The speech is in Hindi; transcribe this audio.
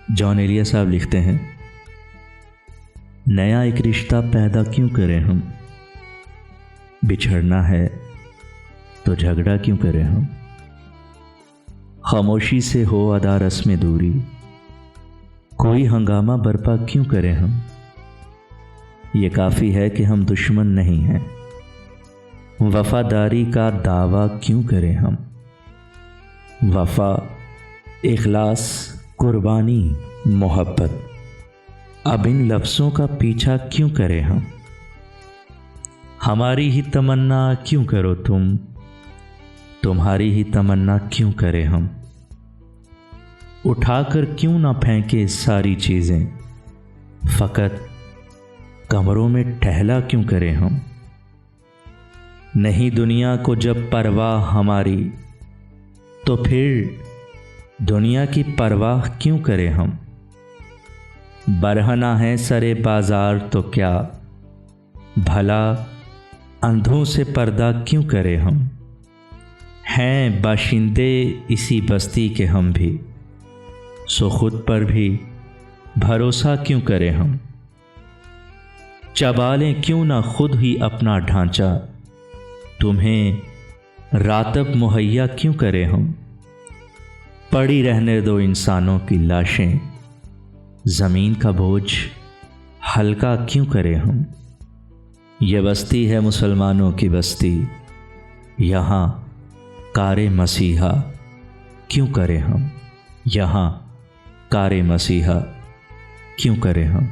जॉन एलिया साहब लिखते हैं, नया एक रिश्ता पैदा क्यों करें हम, बिछड़ना है तो झगड़ा क्यों करें हम, खामोशी से हो अदा रस्म दूरी, कोई हंगामा बर्पा क्यों करें हम। ये काफ़ी है कि हम दुश्मन नहीं हैं, वफादारी का दावा क्यों करें हम। वफा, इखलास, कुर्बानी, मोहब्बत, अब इन लफ्ज़ों का पीछा क्यों करें हम। हमारी ही तमन्ना क्यों करो तुम, तुम्हारी ही तमन्ना क्यों करें हम। उठाकर क्यों ना फेंके सारी चीज़ें, फ़कत कमरों में टहला क्यों करें हम। नहीं दुनिया को जब परवाह हमारी, तो फिर दुनिया की परवाह क्यों करें हम। बरहना है सरे बाजार तो क्या, भला अंधों से पर्दा क्यों करें हम। हैं बाशिंदे इसी बस्ती के हम भी, सो खुद पर भी भरोसा क्यों करें हम। चबा लें क्यों ना खुद ही अपना ढांचा, तुम्हें रातब मुहैया क्यों करें हम। पड़ी रहने दो इंसानों की लाशें, ज़मीन का बोझ हल्का क्यों करें हम। ये बस्ती है मुसलमानों की बस्ती, यहाँ कारे मसीहा क्यों करें हम। यहाँ कारे मसीहा क्यों करें हम।